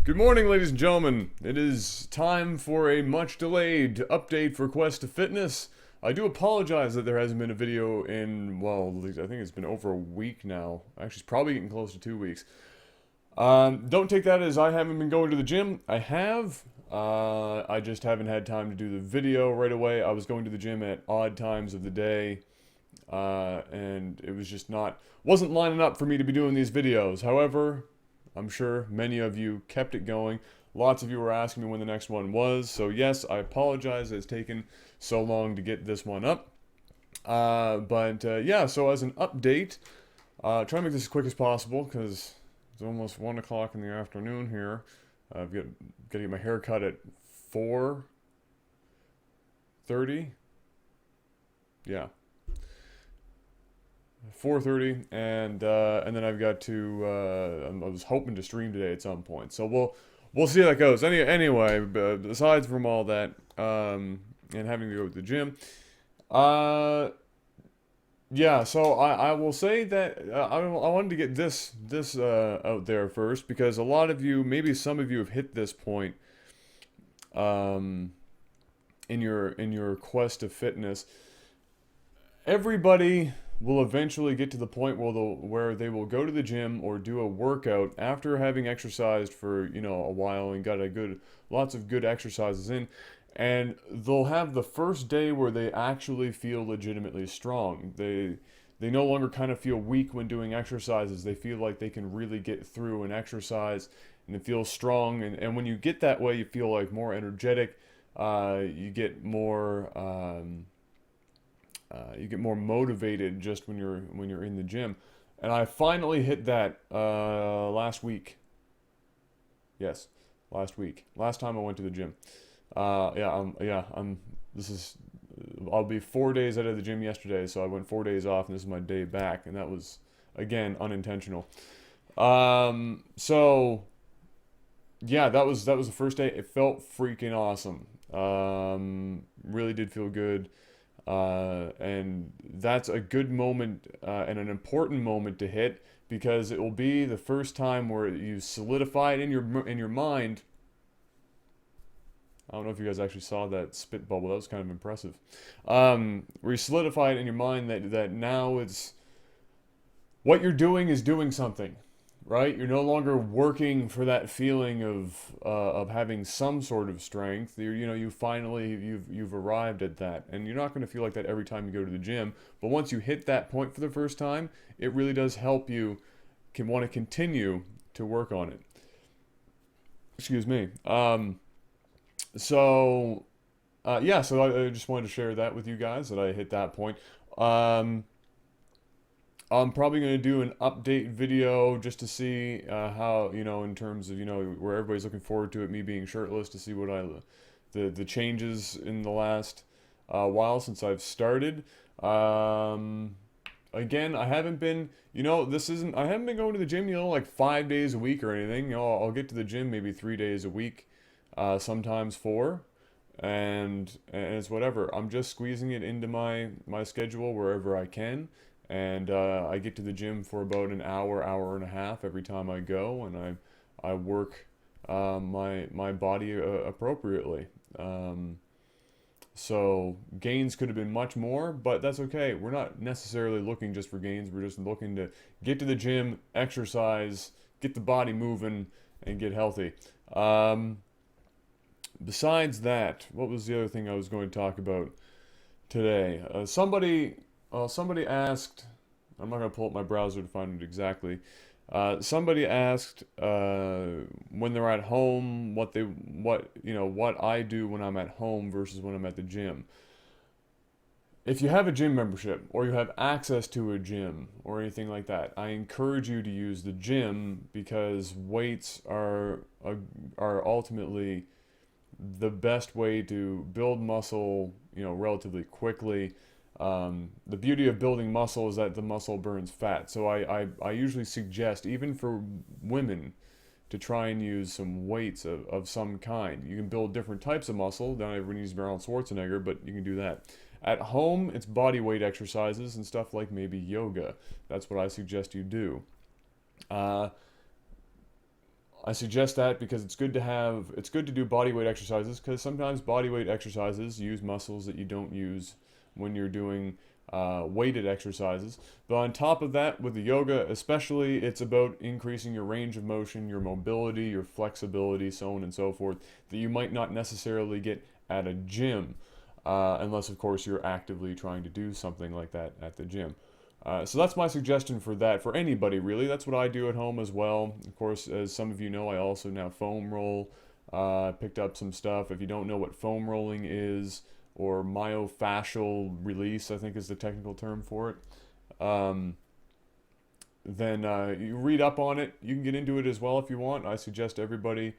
Good morning, ladies and gentlemen. It is time for a much delayed update for Quest to Fitness. I do apologize that there hasn't been a video in, well, I think it's been over a week now. Actually, it's probably getting close to 2 weeks. Don't take that as I haven't been going to the gym. I have. I just haven't had time to do the video right away. I was going to the gym at odd times of the day. And it was just wasn't lining up for me to be doing these videos. However, I'm sure many of you kept it going. Lots of you were asking me when the next one was. So yes, I apologize it's taken so long to get this one up. Yeah, so as an update, try to make this as quick as possible because it's almost 1 o'clock in the afternoon here. I've got to get my hair cut at 4:30. Yeah. 4:30, and then I've got to. I was hoping to stream today at some point, so we'll see how that goes. Anyway, besides from all that, and having to go to the gym, yeah. So I will say that I wanted to get this out there first because a lot of you, maybe some of you, have hit this point, in your quest of fitness. Everybody will eventually get to the point where they will go to the gym or do a workout after having exercised for a while and got lots of good exercises in, and they'll have the first day where they actually feel legitimately strong. They no longer kind of feel weak when doing exercises. They feel like they can really get through an exercise and they feel strong, and when you get that way, you feel like more energetic. You get more motivated just when you're in the gym, and I finally hit that last week. Yes, last week. Last time I went to the gym. I'll be 4 days out of the gym yesterday, so I went 4 days off, and this is my day back, and that was again unintentional. So yeah, that was the first day. It felt freaking awesome. Really did feel good. And that's a good moment and an important moment to hit because it will be the first time where you solidify it in your mind. I don't know if you guys actually saw that spit bubble. That was kind of impressive. Where you solidify it in your mind that now it's what you're doing is doing something. Right, you're no longer working for that feeling of having some sort of strength. You've arrived at that, and you're not going to feel like that every time you go to the gym. But once you hit that point for the first time, it really does help you want to continue to work on it. Excuse me. So I just wanted to share that with you guys that I hit that point. I'm probably going to do an update video just to see how, in terms of, where everybody's looking forward to it, me being shirtless, to see what the changes in the last while since I've started. Again, I haven't been, I haven't been going to the gym, like 5 days a week or anything. I'll get to the gym maybe 3 days a week, sometimes 4. And it's whatever. I'm just squeezing it into my schedule wherever I can. And I get to the gym for about an hour and a half every time I go, and I work my body appropriately. So gains could have been much more, but that's okay. We're not necessarily looking just for gains. We're just looking to get to the gym, exercise, get the body moving, and get healthy. Besides that, what was the other thing I was going to talk about today? Somebody asked, I'm not going to pull up my browser to find it exactly. Somebody asked when they're at home what I do when I'm at home versus when I'm at the gym. If you have a gym membership or you have access to a gym or anything like that, I encourage you to use the gym because weights are ultimately the best way to build muscle, relatively quickly. The beauty of building muscle is that the muscle burns fat. So I usually suggest, even for women, to try and use some weights of some kind. You can build different types of muscle. Not everyone needs Arnold Schwarzenegger, but you can do that. At home, it's body weight exercises and stuff like maybe yoga. That's what I suggest you do. I suggest that because it's good to do body weight exercises, because sometimes body weight exercises use muscles that you don't use when you're doing weighted exercises. But on top of that, with the yoga especially, it's about increasing your range of motion, your mobility, your flexibility, so on and so forth, that you might not necessarily get at a gym, unless of course you're actively trying to do something like that at the gym. So that's my suggestion for that, for anybody really. That's what I do at home as well. Of course, as some of you know, I also now foam roll. Picked up some stuff. If you don't know what foam rolling is, or myofascial release, I think is the technical term for it, then you read up on it. You can get into it as well if you want. I suggest everybody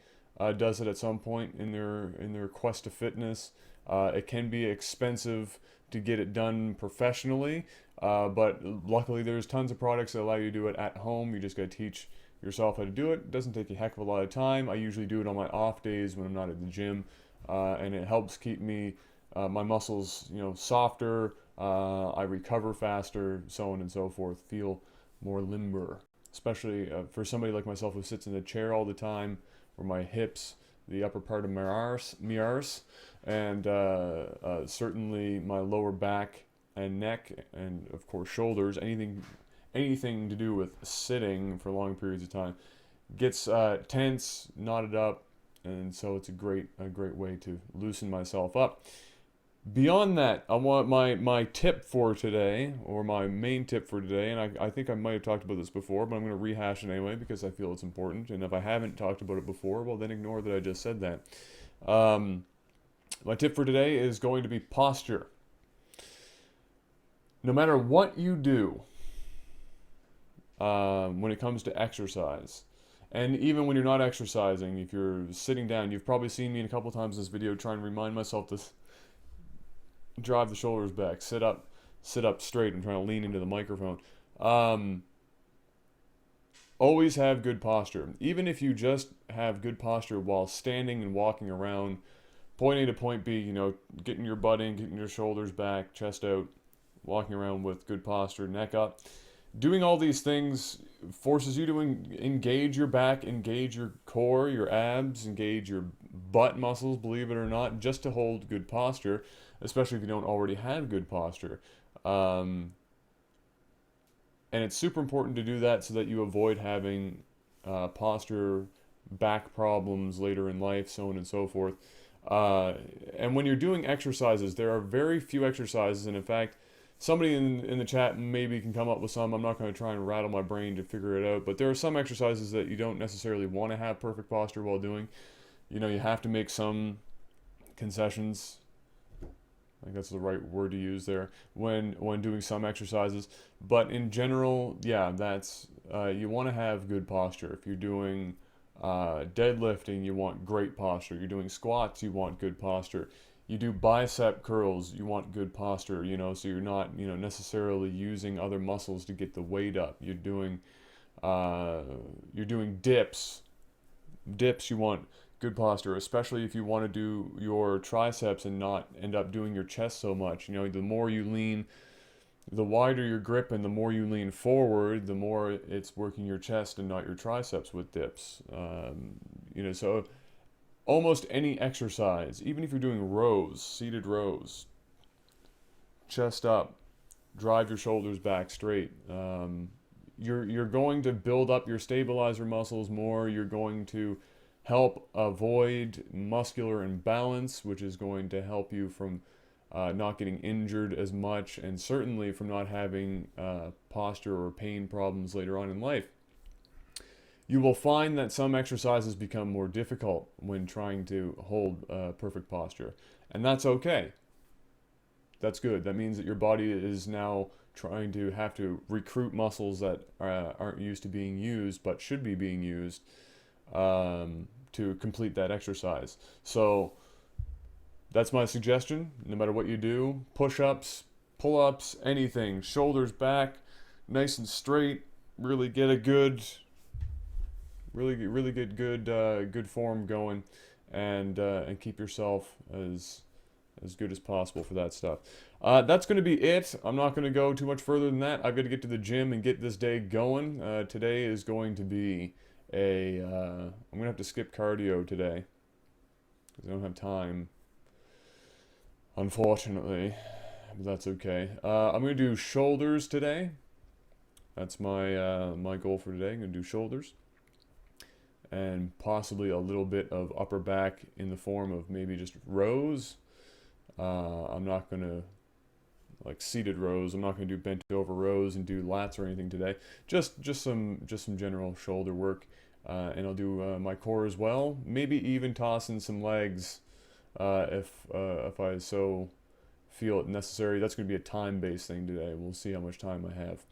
does it at some point in their quest to fitness. It can be expensive to get it done professionally, but luckily there's tons of products that allow you to do it at home. You just got to teach yourself how to do it. It doesn't take a heck of a lot of time. I usually do it on my off days when I'm not at the gym, and it helps keep me my muscles, softer. I recover faster, so on and so forth. Feel more limber, especially for somebody like myself who sits in a chair all the time, where my hips, the upper part of my arse, and certainly my lower back and neck, and of course shoulders, anything to do with sitting for long periods of time, gets tense, knotted up, and so it's a great way to loosen myself up. Beyond that, I want my tip for today, or my main tip for today, and I think I might have talked about this before, but I'm going to rehash it anyway because I feel it's important. And if I haven't talked about it before, well, then ignore that I just said that. My tip for today is going to be posture. No matter what you do, when it comes to exercise, and even when you're not exercising, if you're sitting down, you've probably seen me a couple times in this video trying to remind myself to drive the shoulders back, sit up straight. I'm trying to lean into the microphone. Always have good posture. Even if you just have good posture while standing and walking around, point A to point B, getting your butt in, getting your shoulders back, chest out, walking around with good posture, neck up. Doing all these things forces you to engage your back, engage your core, your abs, engage your butt muscles, believe it or not, just to hold good posture, especially if you don't already have good posture. And it's super important to do that so that you avoid having posture, back problems later in life, so on and so forth. And when you're doing exercises, there are very few exercises, and in fact, somebody in the chat maybe can come up with some. I'm not going to try and rattle my brain to figure it out, but there are some exercises that you don't necessarily want to have perfect posture while doing. You have to make some concessions. I think that's the right word to use there when doing some exercises. But in general, yeah, that's you want to have good posture. If you're doing deadlifting, you want great posture. You're doing squats, you want good posture. You do bicep curls, you want good posture, so you're not, necessarily using other muscles to get the weight up. You're doing dips. Dips, you want good posture, especially if you want to do your triceps and not end up doing your chest so much. The more you lean, the wider your grip, and the more you lean forward, the more it's working your chest and not your triceps with dips. So almost any exercise, even if you're doing rows, seated rows, chest up, drive your shoulders back straight. You're going to build up your stabilizer muscles more. You're going to help avoid muscular imbalance, which is going to help you from not getting injured as much, and certainly from not having posture or pain problems later on in life. You will find that some exercises become more difficult when trying to hold perfect posture, and that's okay. That's good. That means that your body is now trying to have to recruit muscles that aren't used to being used, but should be being used to complete that exercise. So that's my suggestion. No matter what you do, push-ups, pull-ups, anything, shoulders back, nice and straight. Really get a good good form going, and keep yourself as good as possible for that stuff. That's going to be it. I'm not going to go too much further than that. I've got to get to the gym and get this day going. Today is going to be I'm gonna have to skip cardio today because I don't have time, unfortunately. But that's okay. I'm gonna do shoulders today. That's my goal for today. I'm gonna do shoulders and possibly a little bit of upper back in the form of maybe just rows. I'm not gonna like seated rows. I'm not gonna do bent over rows and do lats or anything today. Just some general shoulder work, and I'll do my core as well. Maybe even toss in some legs if I so feel it necessary. That's gonna be a time-based thing today. We'll see how much time I have.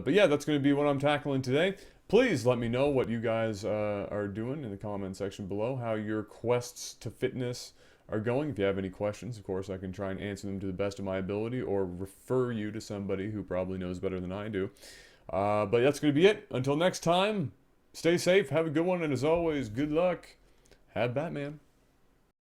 But yeah, that's going to be what I'm tackling today. Please let me know what you guys are doing in the comment section below, how your quests to fitness are going. If you have any questions, of course, I can try and answer them to the best of my ability or refer you to somebody who probably knows better than I do. But that's going to be it. Until next time, stay safe, have a good one, and as always, good luck. Have Batman.